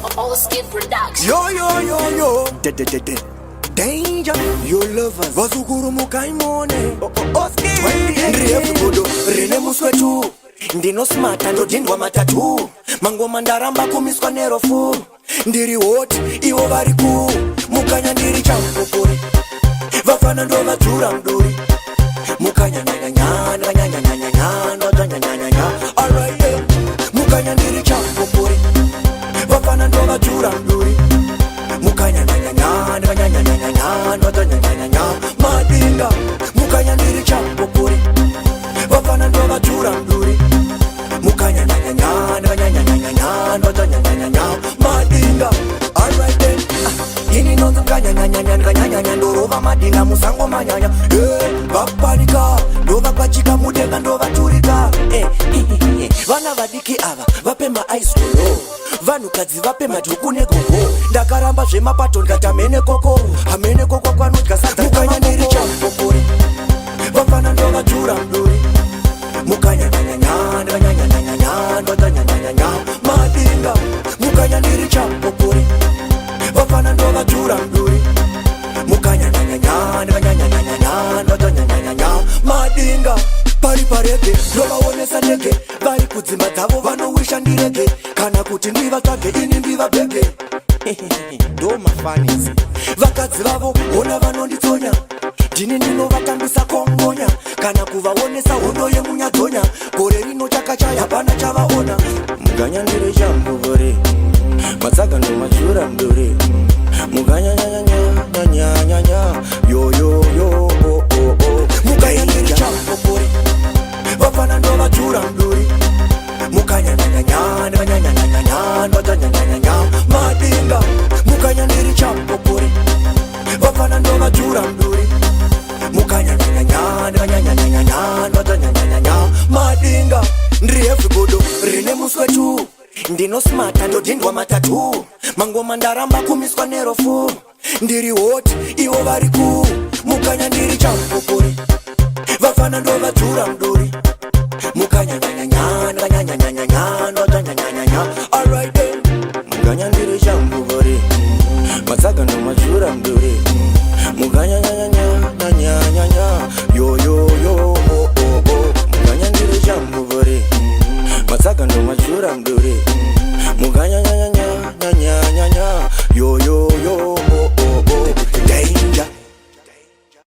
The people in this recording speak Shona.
Oskin Production. Yo, danger, your lovers vazukuru mukaimone Oskin Ndriye fugodo, rene muswetu Ndino smart ando jindwa matatu Mangoma ndaramba kumiswa nerofu Ndiri hot, iwo variku Mukanya ndiri champopori Vafana ndo vajura mduri Mukanya nyanya Alright, yeah. Mukanya ndiri champopori Vafana ndo vajura mduri Mukanya madinga Mukanya ndiri champopori Vafana ndo vajura mduri Mukanya madinga. Alright then, ini nonzo kanya ndorova madinga musango manyanya. Vapanika, ndova pachika mudenga ndova turika. Vana vadiki ava, vape ma ice cream. Vanhukadzi vape majuku negogo. Ndakaramba zvemapato ndikatamene koko. Hamene koko kwanodya sadza. Mukanya ndiri champopori Vafana ndo vajura mduri Mukanya madinga. Mukanya ndiri champopori Vafana ndo vajura mduri Mukanya madinga. Pari parege, ndovaonesa ndege. Vari kudzimba dzavo vanowisha ndirege. Kana kuti ndivatsvage ini ndivabhege. Ndo mafanisi vakadzi vavo ona vanonditsonya. Ndini ndinovatambisa kongonya. Kana kuvaonesa hondo yemunyadzonya. Gore rino chakachaya hapana chavaona. Mukanya ndiri champopori Matsaga ndo majura mduri Mukanya yo Mukanya ndiri champopori Vafana ndo vajura mduri Mukanya madinga. Mukanya ndiri champopori Vafana ndo vajura mduri Mukanya madinga. Ndiri everybodo rine muswetu Ndino smart ando jindwa matatu Mangoma ndaramba kumiswa nerofu Ndiri hot, iwo variku Mukanya ndiri champopori Vafana ndo vajura mduri